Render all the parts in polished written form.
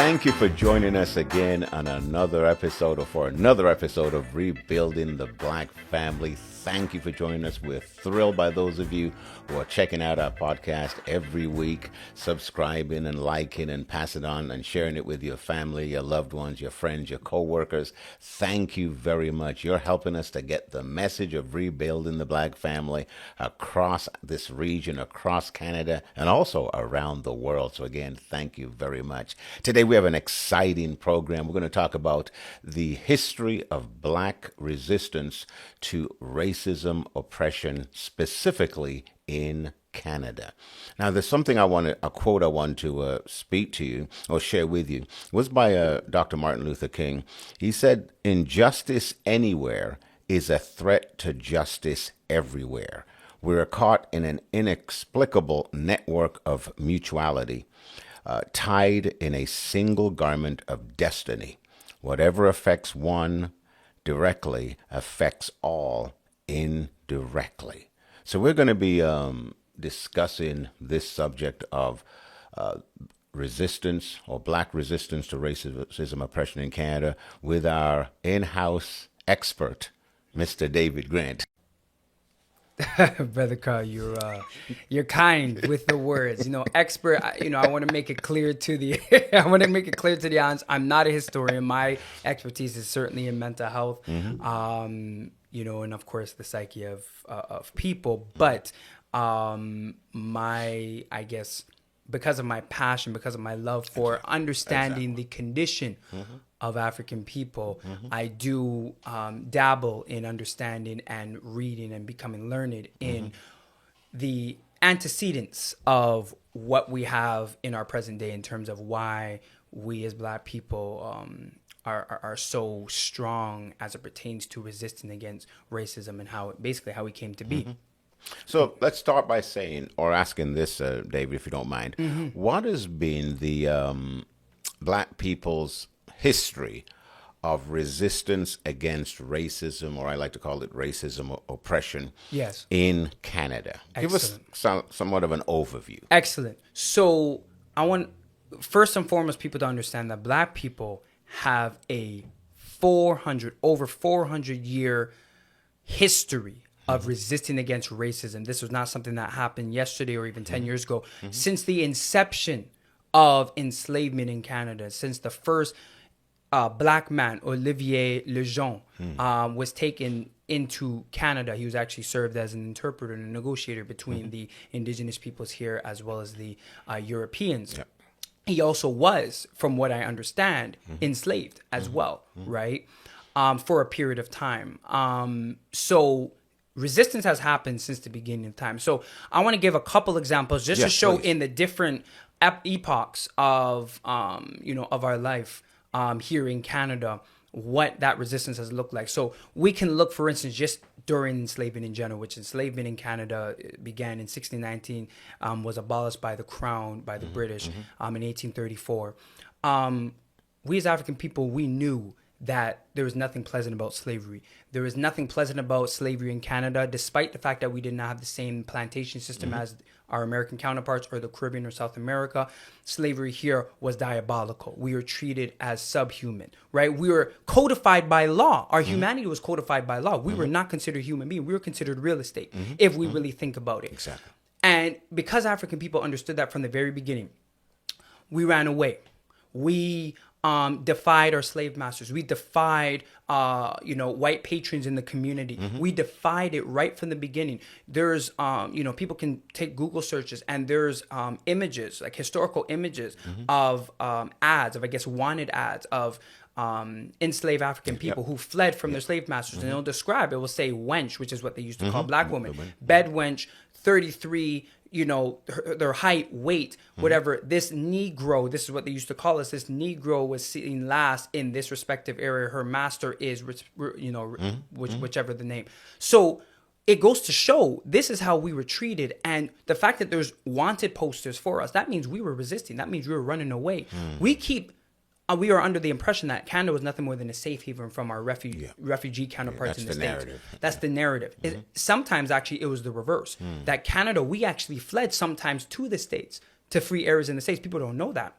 Thank you for joining us again on another episode of Rebuilding the Black Family. Thank you for joining us. We're thrilled by those of you who are checking out our podcast every week, subscribing and liking and passing it on and sharing it with your family, your loved ones, your friends, your co-workers. Thank you very much. You're helping us to get the message of rebuilding the Black family across this region, across Canada, and also around the world. So again, thank you very much. Today we have an exciting program. We're going to talk about the history of Black resistance to racism, oppression, specifically in Canada. Now, there's something a quote I want to speak to you or share with you. It was by Dr. Martin Luther King. He said, "Injustice anywhere is a threat to justice everywhere. We are caught in an inexplicable network of mutuality, tied in a single garment of destiny. Whatever affects one directly affects all indirectly." So we're going to be discussing this subject of resistance or Black resistance to racism, oppression in Canada with our in-house expert, Mr. David Grant. Brother Carl, you're kind with the words. Expert. I want to make it clear to the audience. I'm not a historian. My expertise is certainly in mental health. Mm-hmm. And of course the psyche of people. But I guess because of my passion, because of my love for understanding the condition of African people, I do dabble in understanding and reading and becoming learned in the antecedents of what we have in our present day in terms of why we as Black people are so strong as it pertains to resisting against racism and how we came to be. So let's start by saying or asking this, David, if you don't mind. What has been the Black people's history of resistance against racism, or I like to call it racism or oppression, in Canada? Excellent. Give us somewhat of an overview. Excellent. So I want, first and foremost, people to understand that Black people have a over 400 year history of resisting against racism. This was not something that happened yesterday or even 10 years ago. Since the inception of enslavement in Canada, since the first Black man, Olivier Lejeune, was taken into Canada, he was actually served as an interpreter and a negotiator between the Indigenous peoples here as well as the Europeans. Yep. He also was, from what I understand, enslaved as well, right? For a period of time. So resistance has happened since the beginning of time. So I want to give a couple examples just to show in the different epochs of, of our life here in Canada, what that resistance has looked like. So we can look, for instance, just during enslavement in general, which enslavement in Canada began in 1619, was abolished by the Crown, by the British, in 1834. We as African people, we knew that there was nothing pleasant about slavery. There was nothing pleasant about slavery in Canada, despite the fact that we did not have the same plantation system as our American counterparts or the Caribbean or South America. Slavery here was diabolical. We were treated as subhuman, right? We were codified by law. Our humanity was codified by law. We were not considered human beings. We were considered real estate, if we really think about it. Exactly. And because African people understood that from the very beginning, we ran away. We defied our slave masters. We defied, white patrons in the community. We defied it right from the beginning. There's, people can take Google searches and there's images, like historical images of ads, wanted ads of enslaved African people who fled from their slave masters. And it'll describe, it will say wench, which is what they used to call Black women. Bed wench, 33, their height, weight, whatever. This Negro, this is what they used to call us. This Negro was seen last in this respective area. Her master is, whichever the name. So it goes to show this is how we were treated. And the fact that there's wanted posters for us, that means we were resisting. That means we were running away. We are under the impression that Canada was nothing more than a safe haven from our refugee counterparts in the States. That's the narrative. Sometimes, actually, it was the reverse. That Canada, we actually fled sometimes to the States to free areas in the States. People don't know that.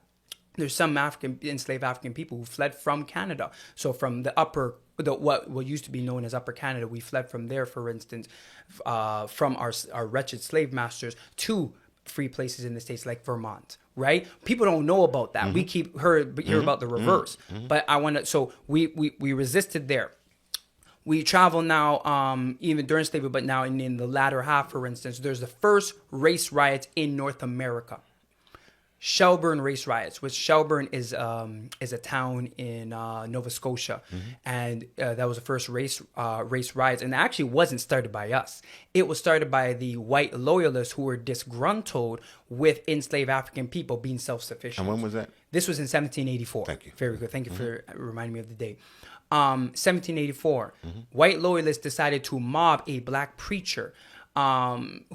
there's some enslaved African people who fled from Canada. So from what used to be known as Upper Canada, we fled from there, for instance, from our wretched slave masters to free places in the States like Vermont, right? People don't know about that. We keep hear about the reverse. But I want to, so we resisted there. We travel now, even during slavery, but now in the latter half, for instance, there's the first race riots in North America. Shelburne race riots, which Shelburne is a town in Nova Scotia, and that was the first race riots, and it actually wasn't started by us. It was started by the white loyalists who were disgruntled with enslaved African people being self-sufficient. And when was that? This was in 1784. Thank you. Very good. Thank you for reminding me of the date. 1784, white loyalists decided to mob a black preacher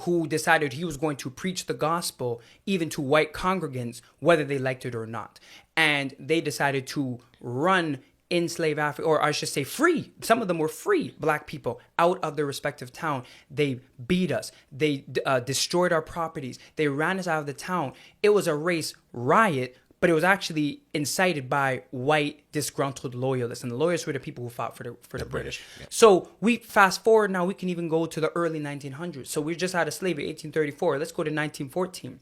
who decided he was going to preach the gospel even to white congregants, whether they liked it or not. And they decided to run enslaved Africa, or I should say free. Some of them were free black people out of their respective town. They beat us. They destroyed our properties. They ran us out of the town. It was a race riot, but it was actually incited by white disgruntled loyalists, and the loyalists were the people who fought for the British. Yeah. So we fast forward now, we can even go to the early 1900s. So we just out of slavery, 1834. Let's go to 1914.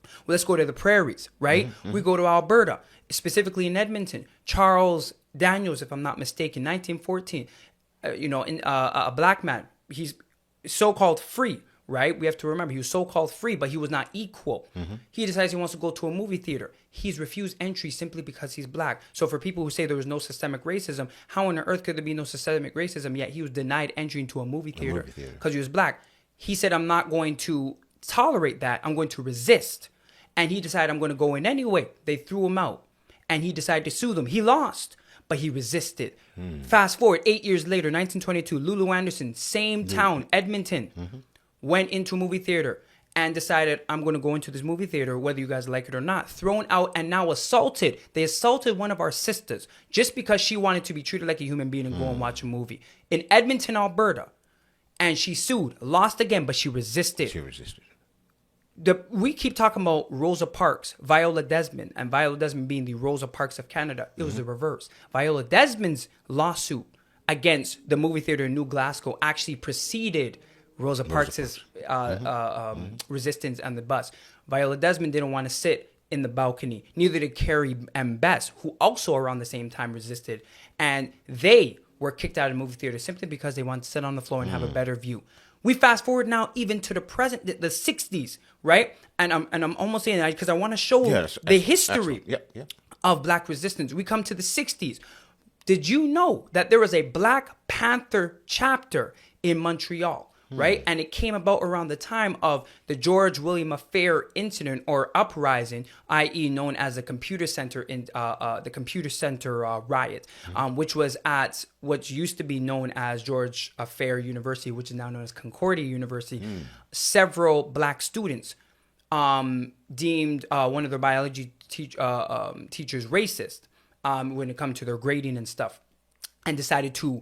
Well, let's go to the prairies, right? We go to Alberta, specifically in Edmonton. Charles Daniels, if I'm not mistaken, 1914. A black man. He's so-called free. Right? We have to remember he was so-called free, but he was not equal. He decides he wants to go to a movie theater. He's refused entry simply because he's black. So for people who say there was no systemic racism, how on earth could there be no systemic racism, yet he was denied entry into a movie theater because he was black? He said, I'm not going to tolerate that. I'm going to resist. And he decided, I'm going to go in anyway. They threw him out. And he decided to sue them. He lost, but he resisted. Fast forward 8 years later, 1922, Lulu Anderson, same town, Edmonton. Went into a movie theater and decided, I'm going to go into this movie theater, whether you guys like it or not. Thrown out and now assaulted. They assaulted one of our sisters just because she wanted to be treated like a human being and go and watch a movie. In Edmonton, Alberta. And she sued. Lost again, but she resisted. We keep talking about Rosa Parks, Viola Desmond, and Viola Desmond being the Rosa Parks of Canada. It was the reverse. Viola Desmond's lawsuit against the movie theater in New Glasgow actually preceded Rosa Parks' resistance on the bus. Viola Desmond didn't want to sit in the balcony. Neither did Carrie M. Bess, who also around the same time resisted. And they were kicked out of the movie theater simply because they wanted to sit on the floor and have a better view. We fast forward now even to the present, the 60s, right? And I'm almost saying that because I want to show the history of black resistance. We come to the 60s. Did you know that there was a Black Panther chapter in Montreal? Right? And it came about around the time of the George William Affair incident or uprising, i.e. known as the Computer Center riot, which was at what used to be known as George Affair University, which is now known as Concordia University. Several black students deemed one of their biology teachers racist when it comes to their grading and stuff, and decided to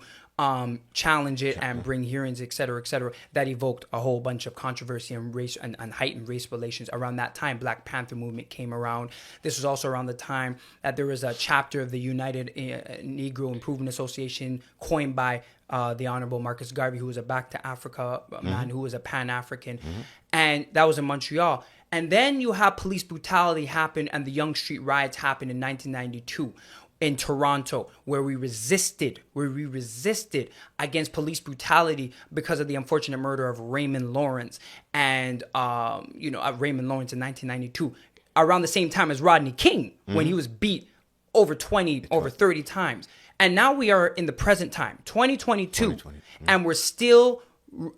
challenge it and bring hearings, et cetera, that evoked a whole bunch of controversy and race and heightened race relations. Around that time, Black Panther movement came around. This was also around the time that there was a chapter of the United Negro Improvement Association coined by the Honorable Marcus Garvey, who was a Back to Africa man, who was a Pan-African. And that was in Montreal. And then you have police brutality happen and the Yonge Street riots happened in 1992. In Toronto, where we resisted against police brutality because of the unfortunate murder of Raymond Lawrence and, Raymond Lawrence in 1992, around the same time as Rodney King, when he was beat over 30 times. And now we are in the present time, 2022, and we're still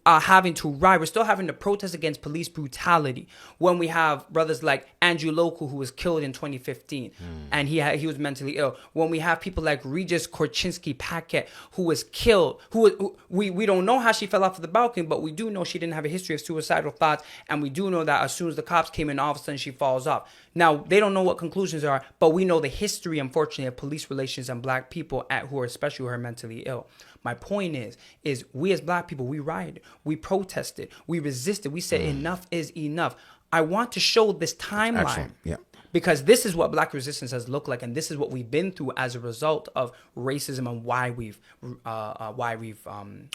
having to riot. We're still having to protest against police brutality when we have brothers like Andrew Local, who was killed in 2015, and he was mentally ill. When we have people like Regis Korchinski-Paquette, who was killed, we don't know how she fell off of the balcony, but we do know she didn't have a history of suicidal thoughts, and we do know that as soon as the cops came in, all of a sudden she falls off. Now, they don't know what conclusions are, but we know the history, unfortunately, of police relations and black people who are mentally ill. My point is we as black people, we rioted, we protested, we resisted, we said enough is enough. I want to show this timeline. Yeah. because this is what Black resistance has looked like, and this is what we've been through as a result of racism and why we've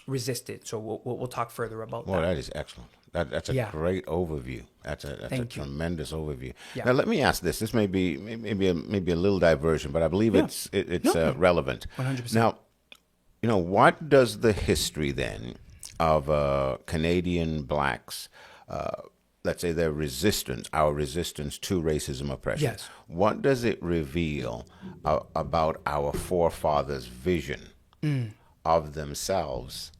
resisted. So we'll talk further about Well, that. that is excellent. That's a great overview. That's a tremendous overview. Yeah. Now, let me ask this. This may be a little diversion, but I believe it's relevant. 100%. Now, what does the history then of Canadian blacks, let's say our resistance to racism oppression, Yes. what does it reveal about our forefathers' vision of themselves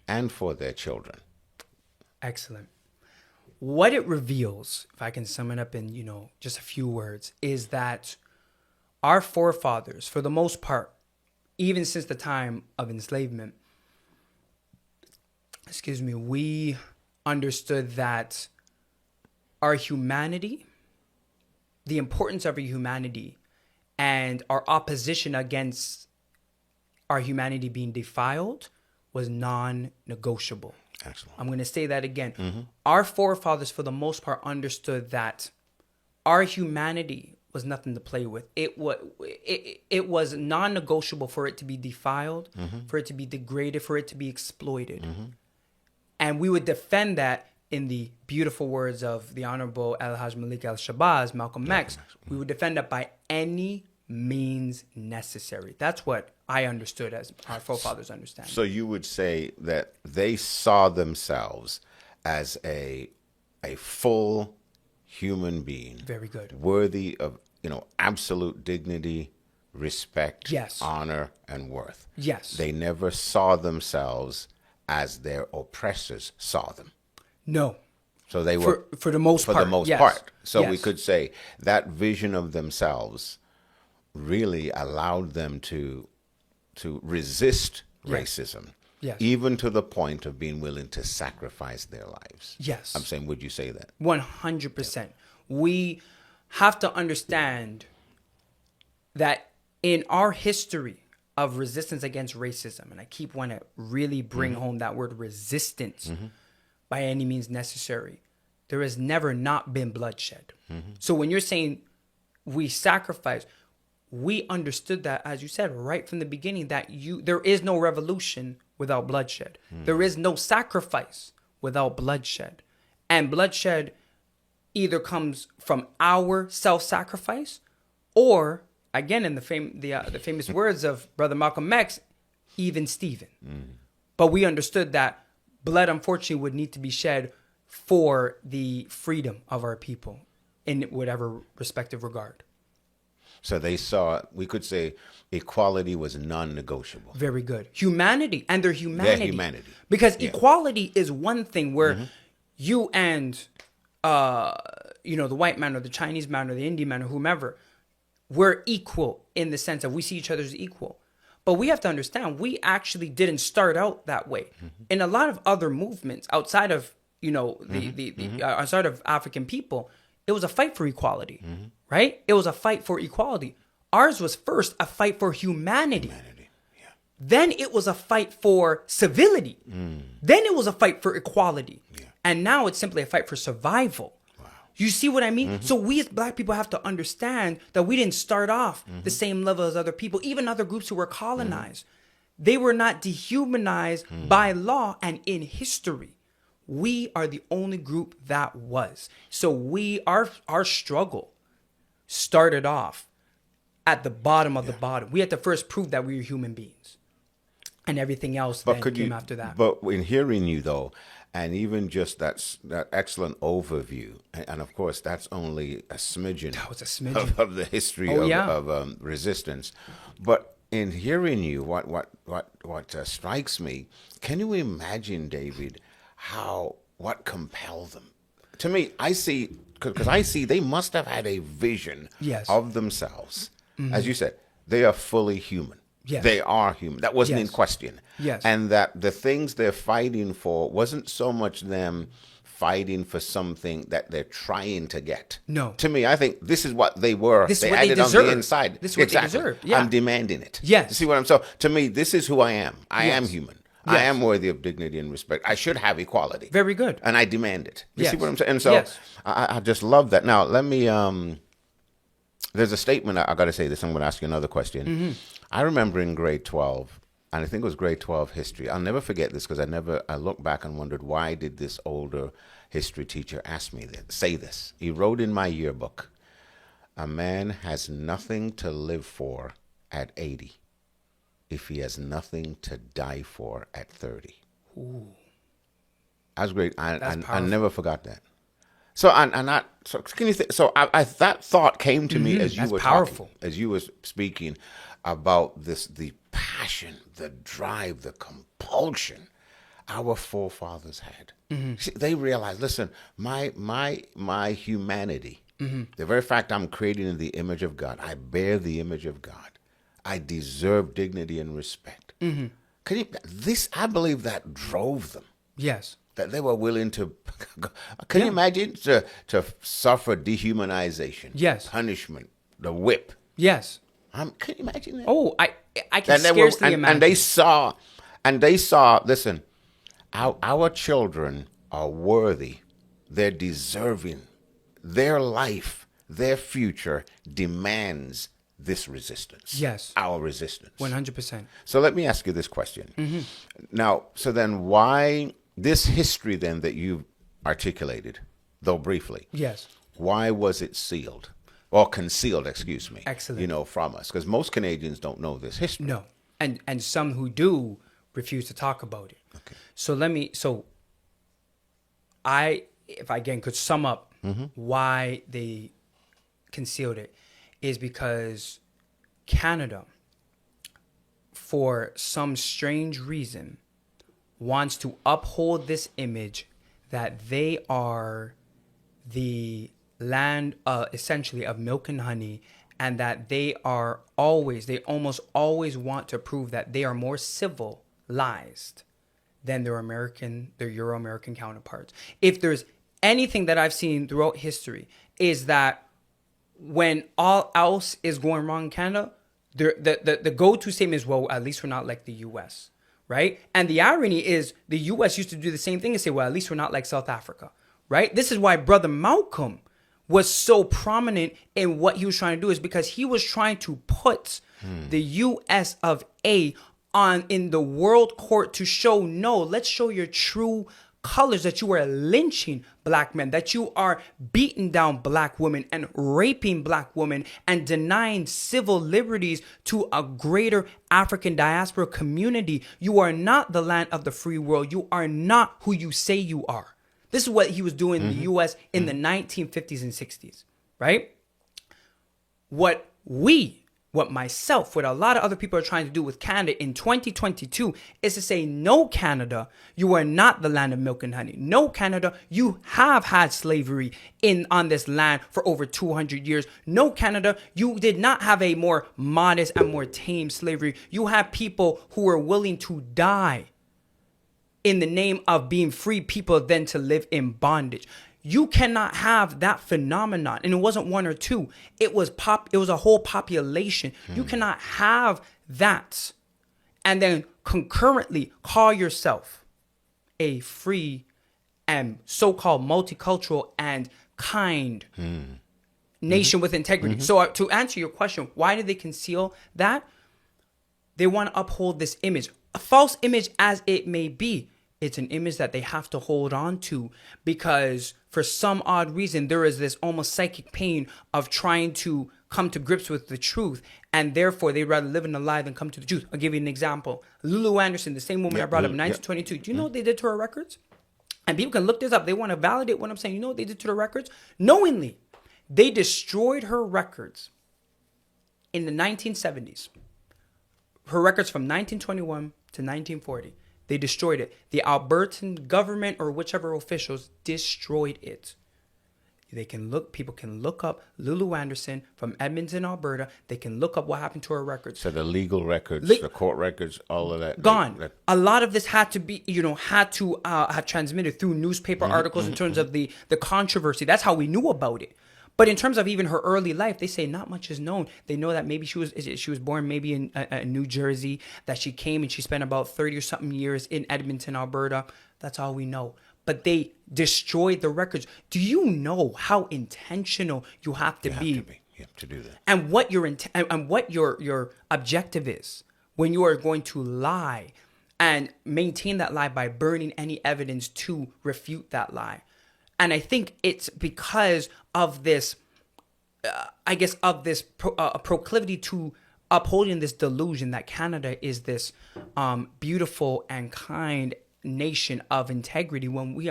and for their children? Excellent. What it reveals, if I can sum it up in, just a few words, is that our forefathers, for the most part, even since the time of enslavement, we understood that our humanity, the importance of our humanity, and our opposition against our humanity being defiled was non-negotiable. Excellent. I'm going to say that again. Our forefathers, for the most part, understood that our humanity was nothing to play with. It was non-negotiable for it to be defiled, for it to be degraded, for it to be exploited. And we would defend that in the beautiful words of the Honorable El-Hajj Malik El-Shabazz, Malcolm X. We would defend that by any means necessary. That's what I understood as our forefathers understand. So you would say that they saw themselves as a full human being, Very good. worthy of absolute dignity, respect, Yes. honor, and worth. Yes. They never saw themselves as their oppressors saw them. No. So they were For the most part. for the most yes. part. So we Yes. could say that vision of themselves really allowed them to resist racism, Yes. even to the point of being willing to sacrifice their lives. Yes. I'm saying, would you say that? 100%. We have to understand that in our history of resistance against racism, and I keep want to really bring home that word resistance by any means necessary, there has never not been bloodshed. So when you're saying we sacrifice, we understood that, as you said, right from the beginning, that there is no revolution without bloodshed. There is no sacrifice without bloodshed. And bloodshed either comes from our self-sacrifice, or, again, in the famous words of Brother Malcolm X, even Stephen. But we understood that blood, unfortunately, would need to be shed for the freedom of our people in whatever respective regard. So they saw, we could say, equality was non-negotiable. Very good. Humanity and their humanity. Their humanity. Because equality is one thing where you and, the white man or the Chinese man or the Indian man or whomever, we're equal in the sense that we see each other as equal. But we have to understand, we actually didn't start out that way. In a lot of other movements outside of, outside of African people, it was a fight for equality, right? It was a fight for equality. Ours was first a fight for humanity. Then it was a fight for civility. Then it was a fight for equality. And now it's simply a fight for survival. You see what I mean? So we as Black people have to understand that we didn't start off the same level as other people, even other groups who were colonized. They were not dehumanized by law and in history. We are the only group that was. So our struggle started off at the bottom of the bottom. We had to first prove that we were human beings. And everything else then came after that. But in hearing you, though, and even just that excellent overview, and of course, that's only a smidgen, of the history of resistance. But in hearing you, what strikes me, can you imagine, David, what compelled them? To me, I see, because I see they must have had a vision of themselves. As you said, they are fully human. Yes. They are human. That wasn't in question. Yes. And that the things they're fighting for wasn't so much them fighting for something that they're trying to get. No. To me, I think this is what they were. This is they what had they it on deserve. the inside. This is what they deserve. Yeah. I'm demanding it. Yes. You see what I'm saying? So to me, this is who I am. I am human. I am worthy of dignity and respect. I should have equality. Very good. And I demand it. You Yes. see what I'm saying? And so I just love that. Now, let me There's a statement, I got to say this, I'm going to ask you another question. I remember in grade 12, and I think it was grade 12 history. I'll never forget this because I look back and wondered, why did this older history teacher ask me this, say this? He wrote in my yearbook, a man has nothing to live for at 80 if he has nothing to die for at 30. Ooh. That was great. That's I powerful. never forgot that. So can you think? So that thought came to me as you That's were powerful. talking, as you were speaking about this, the passion, the drive, the compulsion our forefathers had. See, they realized, listen, my humanity, the very fact I'm created in the image of God, I bear the image of God, I deserve dignity and respect. I believe that drove them. Yes. That they were willing to, can you imagine, to suffer dehumanization, Yes. punishment, the whip. Yes. Can you imagine that? Oh, I can And they were, scarcely imagine. and they saw, listen, our children are worthy, they're deserving, their life, their future demands this resistance. Yes. Our resistance. 100%. So let me ask you this question. Now, so then why this history then that you articulated, though briefly, Yes. why was it sealed or concealed, excuse me, Excellent. from us? Because most Canadians don't know this history. No. And some who do refuse to talk about it. Okay. So if I again could sum up why they concealed it, is because Canada, for some strange reason, wants to uphold this image that they are the land essentially of milk and honey, and that they almost always want to prove that they are more civilized than their Euro-American counterparts. If there's anything that I've seen throughout history, is that when all else is going wrong in Canada, the go-to statement is, well, at least we're not like the U.S., right? And the irony is the U.S. used to do the same thing and say, well, at least we're not like South Africa, right? This is why Brother Malcolm was so prominent in what he was trying to do, is because he was trying to put the U.S. of A in the world court to show, no, let's show your true colors, that you are lynching black men, that you are beating down black women and raping black women and denying civil liberties to a greater African diaspora community. You are not the land of the free world. You are not who you say you are. This is what he was doing in the U.S. in the 1950s and 60s, right? What myself, what a lot of other people are trying to do with Canada in 2022 is to say, no, Canada, you are not the land of milk and honey. No, Canada, you have had slavery on this land for over 200 years. No, Canada, you did not have a more modest and more tame slavery. You have people who are willing to die in the name of being free people than to live in bondage. You cannot have that phenomenon. And it wasn't one or two. It was a whole population. You cannot have that and then concurrently call yourself a free and so-called multicultural and kind nation with integrity. So to answer your question, why did they conceal that? They want to uphold this image, a false image as it may be. It's an image that they have to hold on to because for some odd reason, there is this almost psychic pain of trying to come to grips with the truth. And therefore, they'd rather live in a lie than come to the truth. I'll give you an example. Lulu Anderson, the same woman I brought up in 1922. Do you know what they did to her records? And people can look this up. They want to validate what I'm saying. You know what they did to her records? Knowingly, they destroyed her records in the 1970s. Her records from 1921 to 1940. They destroyed it. The Albertan government or whichever officials destroyed it. People can look up Lulu Anderson from Edmonton, Alberta. They can look up what happened to her records. So the legal records, the court records, all of that. Gone. A lot of this had to have transmitted through newspaper articles in terms of the controversy. That's how we knew about it. But in terms of even her early life, they say not much is known. They know that maybe she was born maybe in New Jersey, that she came and she spent about 30 or something years in Edmonton, Alberta. That's all we know. But they destroyed the records. Do you know how intentional you have to be Yeah, to do that. And what your objective is when you are going to lie and maintain that lie by burning any evidence to refute that lie. And I think it's because of this, proclivity to upholding this delusion that Canada is this beautiful and kind nation of integrity, when we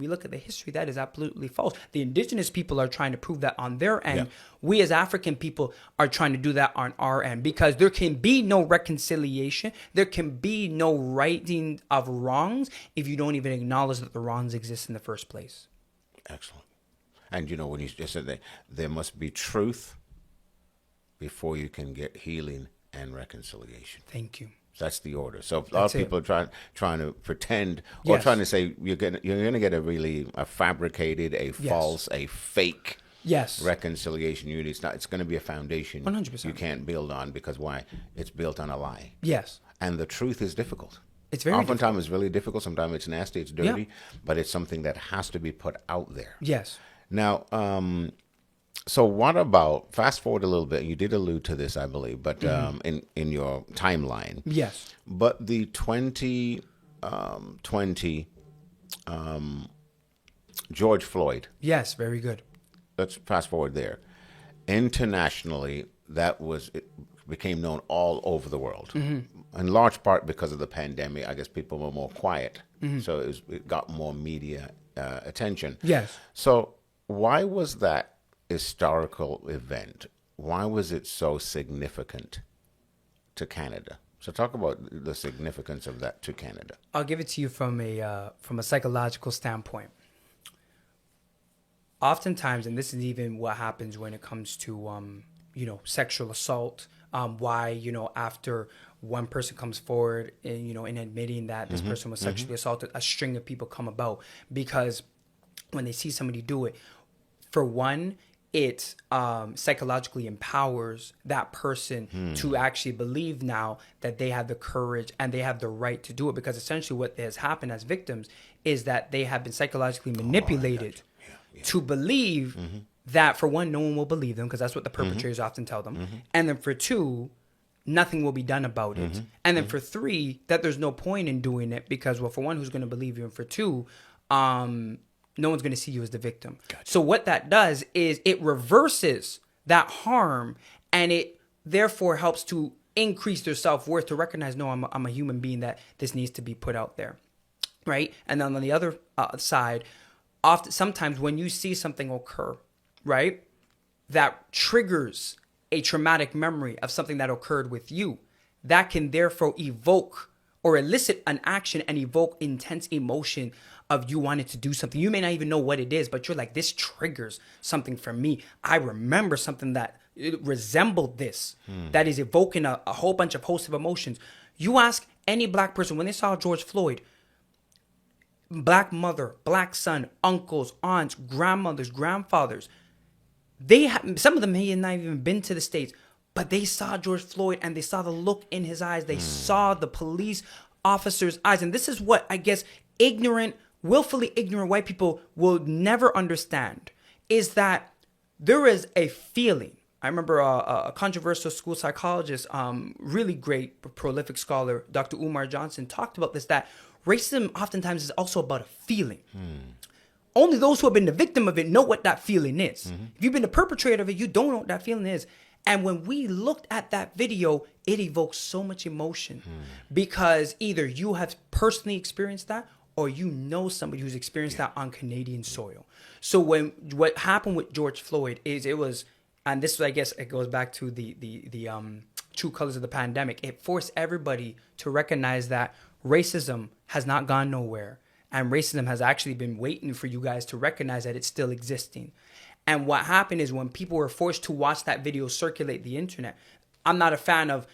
look at the history, that is absolutely false. The indigenous people are trying to prove that on their end. Yeah. We as African people are trying to do that on our end, because there can be no reconciliation, there can be no righting of wrongs if you don't even acknowledge that the wrongs exist in the first place. Excellent. And when you just said that there must be truth before you can get healing and reconciliation. Thank you. That's the order. So a lot of people are trying to pretend, or trying to say you're going to get a fabricated, a false, a fake reconciliation unity. It's going to be a foundation 100%. you can't build on, because why? It's built on a lie. Yes. And the truth is difficult. It's very Oftentimes difficult. It's really difficult. Sometimes it's nasty, it's dirty, but it's something that has to be put out there. Yes. Now, so what about, fast forward a little bit, you did allude to this, I believe, but in your timeline. Yes. But the 2020 George Floyd. Yes, very good. Let's fast forward there. Internationally, it became known all over the world. Mm-hmm. In large part because of the pandemic. I guess people were more quiet. Mm-hmm. So it got more media attention. Yes. So why was that historical event, why was it so significant to Canada? So talk about the significance of that to Canada. I'll give it to you from a psychological standpoint. Oftentimes, and this is even what happens when it comes to sexual assault. Why after one person comes forward and in admitting that this person was sexually assaulted, a string of people come about, because when they see somebody do it, for one, it psychologically empowers that person to actually believe now that they have the courage and they have the right to do it. Because essentially what has happened as victims is that they have been psychologically manipulated to believe that, for one, no one will believe them, because that's what the perpetrators often tell them. And then for two, nothing will be done about it. And then for three, that there's no point in doing it, because, well, for one, who's going to believe you? And for two, no one's going to see you as the victim. Gotcha. So what that does is it reverses that harm, and it therefore helps to increase their self-worth, to recognize, no, I'm a human being, that this needs to be put out there, right? And then on the other side, sometimes when you see something occur, right, that triggers a traumatic memory of something that occurred with you, that can therefore evoke or elicit an action and evoke intense emotion of you wanting to do something. You may not even know what it is, but you're like, this triggers something for me. I remember something that resembled this, that is evoking a whole bunch of host of emotions. You ask any black person, when they saw George Floyd, black mother, black son, uncles, aunts, grandmothers, grandfathers, some of them may have not even been to the States, but they saw George Floyd and they saw the look in his eyes. They saw the police officer's eyes. And this is what I guess willfully ignorant white people will never understand, is that there is a feeling. I remember a controversial school psychologist, really great, prolific scholar, Dr. Umar Johnson, talked about this, that racism oftentimes is also about a feeling. Only those who have been the victim of it know what that feeling is. If you've been the perpetrator of it, you don't know what that feeling is. And when we looked at that video, it evoked so much emotion, because either you have personally experienced that, or somebody who's experienced that on Canadian soil. So what happened with George Floyd is and this, I guess, it goes back to the true colors of the pandemic. It forced everybody to recognize that racism has not gone nowhere. And racism has actually been waiting for you guys to recognize that it's still existing. And what happened is, when people were forced to watch that video circulate the internet, I'm not a fan of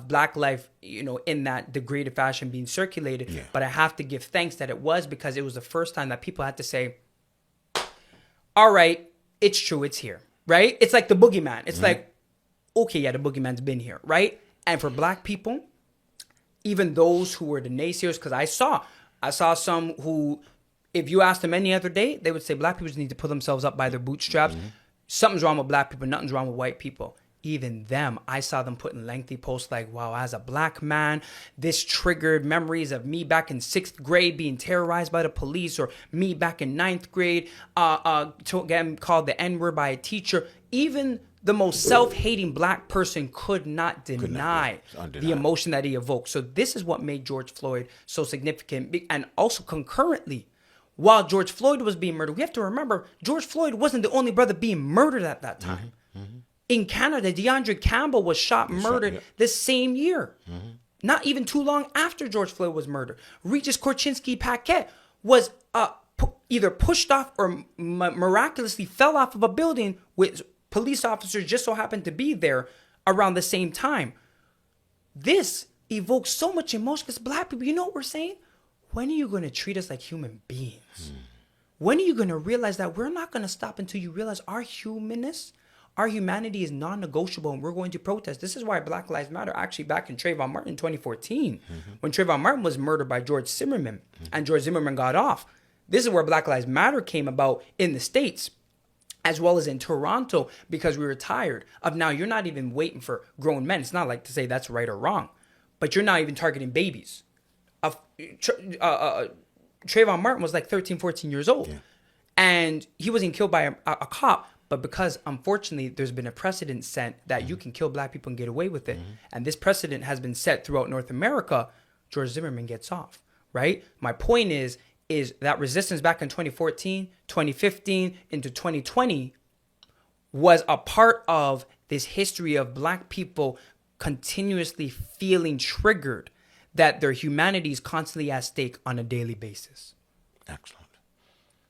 Black life, in that degraded fashion being circulated, but I have to give thanks that it was, because it was the first time that people had to say, all right, it's true, it's here, right? It's like the boogeyman. It's like, okay, yeah, the boogeyman's been here, right? And for Black people, even those who were the naysayers, because I saw some who, if you asked them any other day, they would say Black people just need to pull themselves up by their bootstraps. something's wrong with black people, nothing's wrong with white people. Even them, I saw them putting lengthy posts like, wow, as a black man, this triggered memories of me back in 6th grade being terrorized by the police, or me back in 9th grade getting called the N-word by a teacher. Even the most self-hating black person could not deny the emotion that he evoked. So this is what made George Floyd so significant. And also concurrently, while George Floyd was being murdered, we have to remember George Floyd wasn't the only brother being murdered at that time. In Canada, DeAndre Campbell was murdered the same year. Not even too long after George Floyd was murdered. Regis Korchinski-Paquet was either pushed off or miraculously fell off of a building with police officers just so happened to be there around the same time. This evokes so much emotion because black people, you know what we're saying? When are you going to treat us like human beings? When are you going to realize that we're not going to stop until you realize our humanness, our humanity is non-negotiable, and we're going to protest? This is why Black Lives Matter, actually back in Trayvon Martin in 2014, when Trayvon Martin was murdered by George Zimmerman, and George Zimmerman got off. This is where Black Lives Matter came about in the States, as well as in Toronto, because we were tired of, now you're not even waiting for grown men. It's not like to say that's right or wrong, but you're not even targeting babies. Trayvon Martin was like 13, 14 years old, and he wasn't killed by a cop. But because, unfortunately, there's been a precedent set that you can kill black people and get away with it. And this precedent has been set throughout North America. George Zimmerman gets off, right? My point is that resistance back in 2014, 2015, into 2020 was a part of this history of black people continuously feeling triggered that their humanity is constantly at stake on a daily basis. Excellent.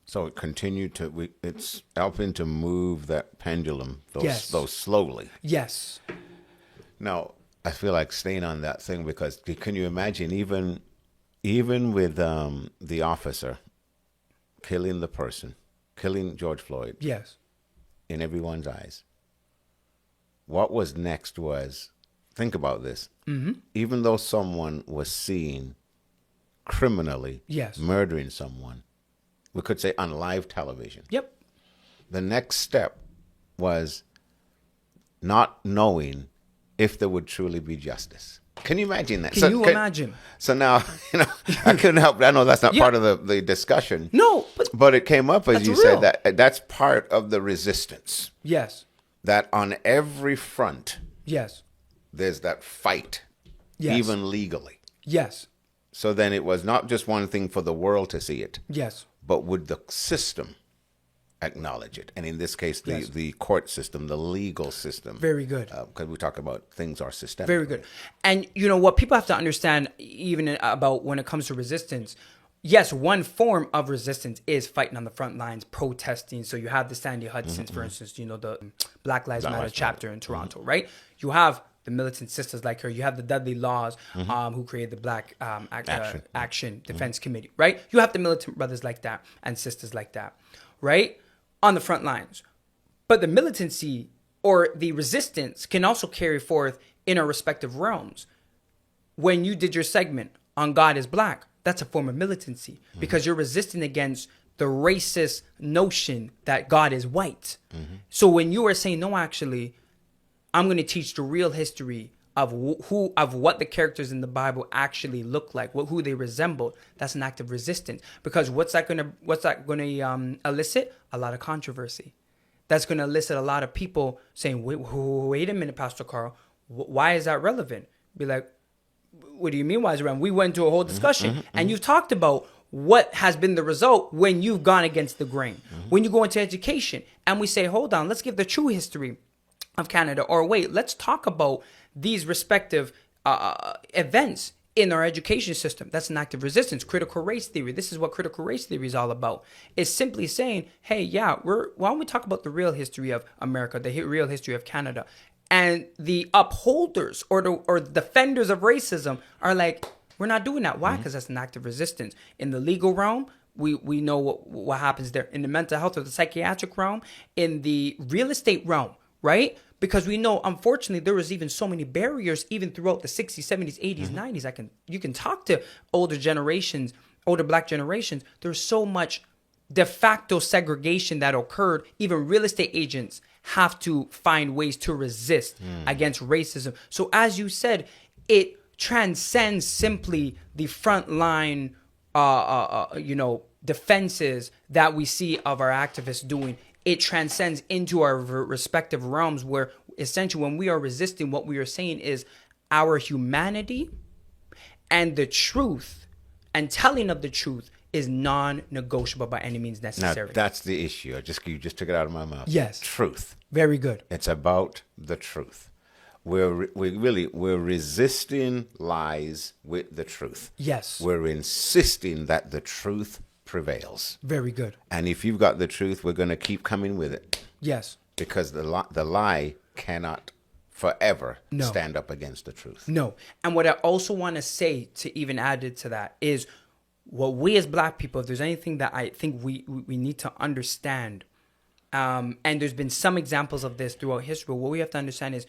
So it continued to, it's helping to move that pendulum, though slowly. Yes. Now, I feel like staying on that thing, because can you imagine even with the officer killing the person, killing George Floyd, yes, in everyone's eyes, what was next was, think about this, even though someone was seen criminally murdering someone, we could say on live television. Yep. The next step was not knowing if there would truly be justice. Can you imagine that? Can you imagine? So now, I couldn't help. I know that's not part of the discussion. No, but it came up as you real. said that's part of the resistance. Yes. That on every front, yes, there's that fight, even legally. Yes. So then it was not just one thing for the world to see it. Yes. But would the system acknowledge it? And in this case, the court system, the legal system. Very good. Because we talk about things are systemic. Very good. And you know what people have to understand, even about when it comes to resistance, yes, one form of resistance is fighting on the front lines, protesting. So you have the Sandy Hudsons, for instance, the Black Lives Matter chapter in Toronto, right? You have the militant sisters like her. You have the Dudley Laws, who created the Black Action Defense Committee, right? You have the militant brothers like that and sisters like that, right? On the front lines. But the militancy or the resistance can also carry forth in our respective realms. When you did your segment on God is Black, that's a form of militancy because you're resisting against the racist notion that God is white. So when you are saying, no, actually, I'm going to teach the real history of what the characters in the Bible actually look like, who they resemble. That's an act of resistance. Because what's that going to elicit? A lot of controversy. That's going to elicit a lot of people saying, wait a minute, Pastor Carl, why is that relevant? Be like, what do you mean why is it relevant? We went into a whole discussion, and you've talked about what has been the result when you've gone against the grain. When you go into education, and we say, hold on, let's give the true history of Canada, or wait, let's talk about these respective events in our education system. That's an act of resistance. Critical race theory. This is what critical race theory is all about. It's simply saying, hey, why don't we talk about the real history of America, the real history of Canada? And the upholders or the defenders of racism are like, we're not doing that. Why? Because that's an act of resistance. In the legal realm, we know what happens there. In the mental health or the psychiatric realm, in the real estate realm, right? Because we know, unfortunately, there was even so many barriers, even throughout the 60s, 70s, 80s, 90s. You can talk to older generations, older Black generations. There's so much de facto segregation that occurred, even real estate agents have to find ways to resist against racism. So as you said, it transcends simply the frontline, defenses that we see of our activists doing. It transcends into our respective realms, where essentially when we are resisting, what we are saying is our humanity and the truth and telling of the truth is non-negotiable by any means necessary. Now, that's the issue. You just took it out of my mouth. Yes. Truth. Very good. It's about the truth. We're resisting lies with the truth. Yes. We're insisting that the truth prevails. Very good. And if you've got the truth, we're going to keep coming with it. Yes. Because the lie cannot forever No. stand up against the truth. No. And what I also want to say, to even add it to that, is what we as Black people, if there's anything that I think we need to understand, and there's been some examples of this throughout history, what we have to understand is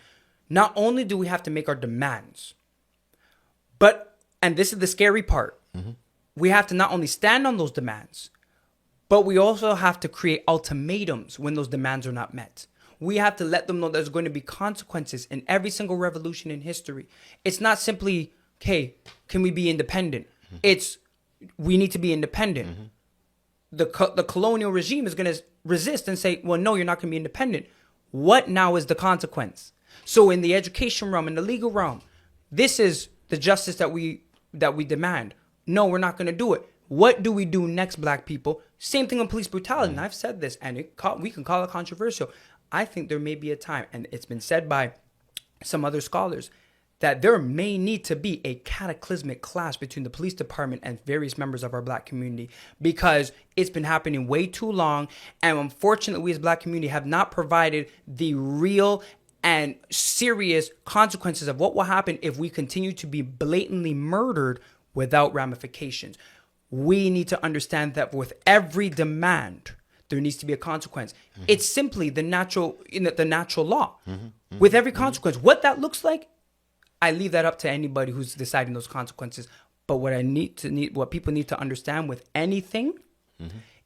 not only do we have to make our demands, but, and this is the scary part, we have to not only stand on those demands, but we also have to create ultimatums when those demands are not met. We have to let them know there's going to be consequences in every single revolution in history. It's not simply, okay, can we be independent? It's, we need to be independent. The colonial regime is going to resist and say, well, no, you're not going to be independent. What now is the consequence? So in the education realm, in the legal realm, this is the justice that we demand. No, we're not going to do it. What do we do next, Black people? Same thing on police brutality. And I've said this, and we can call it controversial. I think there may be a time, and it's been said by some other scholars, that there may need to be a cataclysmic clash between the police department and various members of our Black community, because it's been happening way too long. And unfortunately, we as Black community have not provided the real and serious consequences of what will happen if we continue to be blatantly murdered without ramifications. We need to understand that with every demand, there needs to be a consequence. It's simply the natural law. With every consequence, what that looks like, I leave that up to anybody who's deciding those consequences. But what people need to understand with anything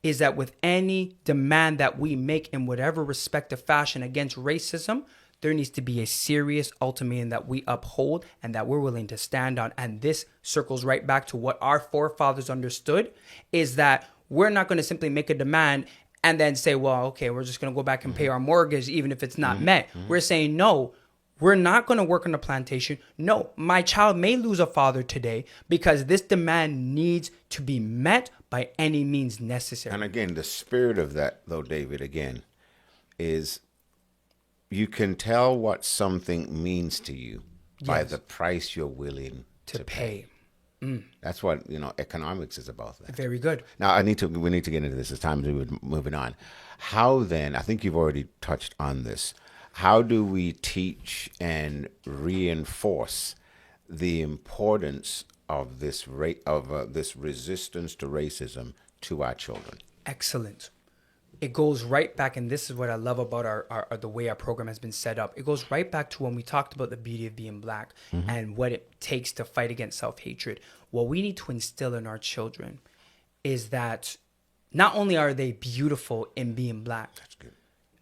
is that with any demand that we make in whatever respective fashion against racism, there needs to be a serious ultimatum that we uphold and that we're willing to stand on. And this circles right back to what our forefathers understood, is that we're not going to simply make a demand and then say, well, okay, we're just going to go back and pay our mortgage even if it's not met. We're saying, no, we're not going to work on a plantation. No, my child may lose a father today because this demand needs to be met by any means necessary. And again, the spirit of that, though, David, again, is you can tell what something means to you by the price you're willing to pay. That's what, economics is about. That. Very good. Now, we need to get into this as time as we're moving on. How then, I think you've already touched on this, how do we teach and reinforce the importance of this this resistance to racism to our children? Excellent. It goes right back, and this is what I love about our the way our program has been set up. It goes right back to when we talked about the beauty of being Black and what it takes to fight against self-hatred. What we need to instill in our children is that not only are they beautiful in being Black, that's good,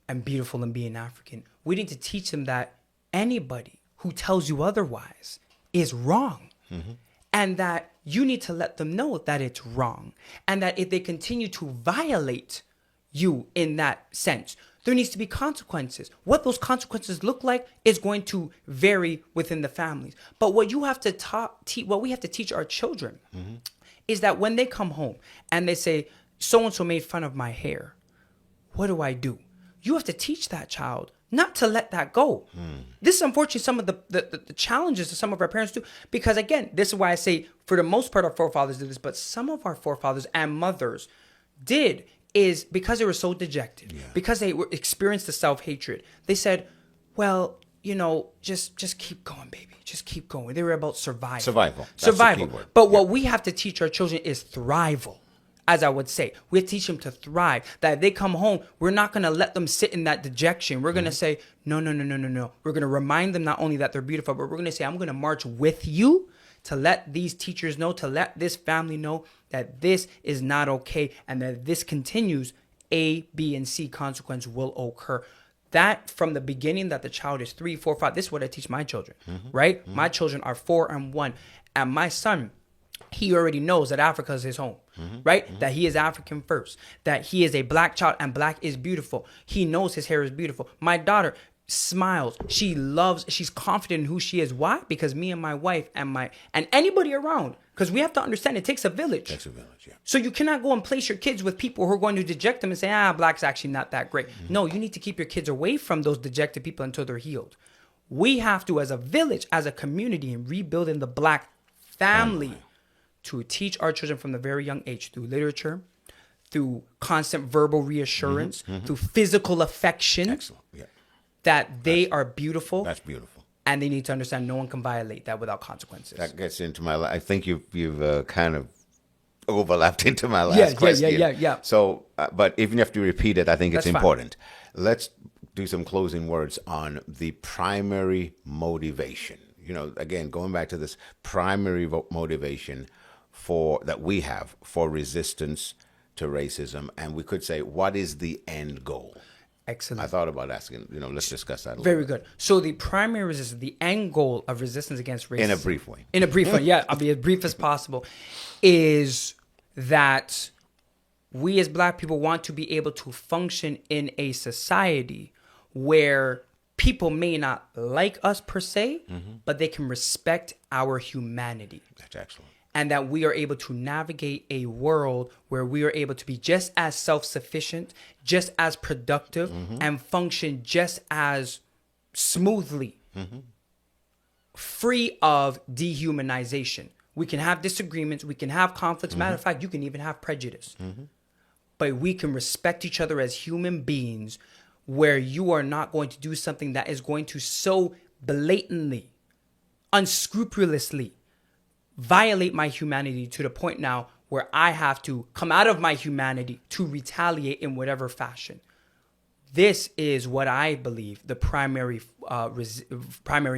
and beautiful in being African, we need to teach them that anybody who tells you otherwise is wrong. And that you need to let them know that it's wrong. And that if they continue to violate you in that sense, there needs to be consequences. What those consequences look like is going to vary within the families. But what you have to what we have to teach our children is that when they come home and they say, so-and-so made fun of my hair, what do? You have to teach that child not to let that go. This is unfortunately some of the challenges that some of our parents do. Because again, this is why I say for the most part our forefathers did this, but some of our forefathers and mothers did, is because they were so dejected, because they experienced the self-hatred. They said, well, just keep going, baby. Just keep going. They were about survival. Survival. That's the key word. But what we have to teach our children is thrival. As I would say, we teach them to thrive. That if they come home, we're not going to let them sit in that dejection. We're going to say, no. We're going to remind them not only that they're beautiful, but we're going to say, I'm going to march with you to let these teachers know, to let this family know that this is not okay, and that this continues, A, B, and C consequence will occur. That from the beginning that the child is 3, 4, 5. This is what I teach my children, right? My children are 4 and 1, and my son, he already knows that Africa is his home, right? That he is African first, that he is a black child and black is beautiful. He knows his hair is beautiful. My daughter smiles. She's confident in who she is. Why? Because me and my wife and anybody around, because we have to understand it takes a village. Takes a village, yeah. So you cannot go and place your kids with people who are going to deject them and say, black's actually not that great. No, you need to keep your kids away from those dejected people until they're healed. We have to, as a village, as a community, and rebuilding the black family, to teach our children from the very young age through literature, through constant verbal reassurance, through physical affection. Excellent, yeah. That they are beautiful. That's beautiful. And they need to understand no one can violate that without consequences. That gets into my. I think you've kind of overlapped into my last question. Yeah. So, but even if you have to repeat it, I think it's That's fine. important. Let's do some closing words on the primary motivation. Again, going back to this primary motivation that we have for resistance to racism, and we could say, what is the end goal? Excellent. I thought about asking, let's discuss that a little Very bit. good. So the primary resistance, the end goal of resistance against racism. In a brief way. In a brief way, yeah. I'll be as brief as possible. Is that we as black people want to be able to function in a society where people may not like us per se, but they can respect our humanity. That's excellent. And that we are able to navigate a world where we are able to be just as self-sufficient, just as productive, and function just as smoothly, free of dehumanization. We can have disagreements, we can have conflicts. Matter of fact, you can even have prejudice. But we can respect each other as human beings, where you are not going to do something that is going to so blatantly, unscrupulously violate my humanity to the point now where I have to come out of my humanity to retaliate in whatever fashion. This is what I believe the primary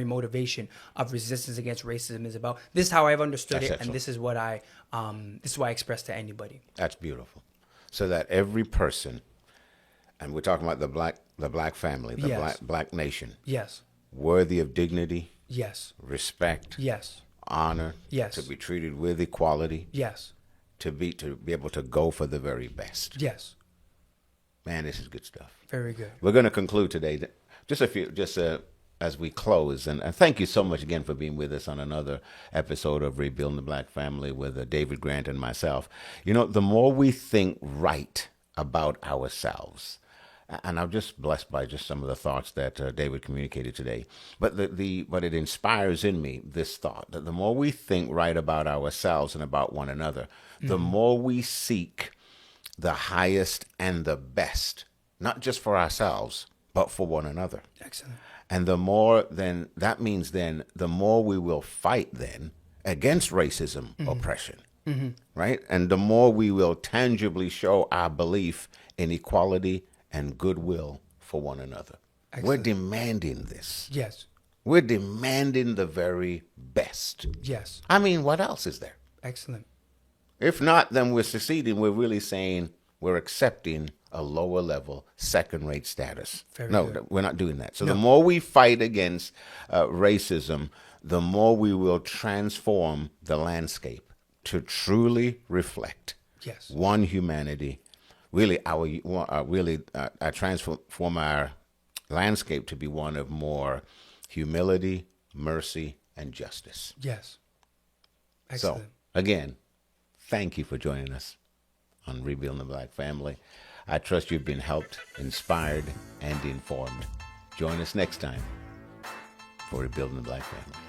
motivation of resistance against racism is about. This is how I've understood That's it, excellent. and this is what I express to anybody. That's beautiful. So that every person, and we're talking about the black family, the Yes. black nation, Yes. worthy of dignity, Yes. respect, Yes. honor, Yes. to be treated with equality, Yes. to be able to go for the very best. Yes. Man, this is good stuff. Very good. We're going to conclude today. As we close, and thank you so much again for being with us on another episode of Rebuilding the Black Family with David Grant and myself. The more we think right about ourselves, and I'm just blessed by just some of the thoughts that David communicated today, but but it inspires in me this thought that the more we think right about ourselves and about one another, the more we seek the highest and the best, not just for ourselves, but for one another. Excellent. And the more then, that means then, the more we will fight then against racism, oppression, right? And the more we will tangibly show our belief in equality and goodwill for one another. Excellent. We're demanding this. Yes. We're demanding the very best. Yes. I mean, what else is there? Excellent. If not, then we're seceding. We're really saying we're accepting a lower level, second-rate status. Very No, good. we're not doing that. So the more we fight against racism, the more we will transform the landscape to truly reflect Yes. one humanity. Really, transform our landscape to be one of more humility, mercy, and justice. Yes. So, Excellent. again, thank you for joining us on Rebuilding the Black Family. I trust you've been helped, inspired, and informed. Join us next time for Rebuilding the Black Family.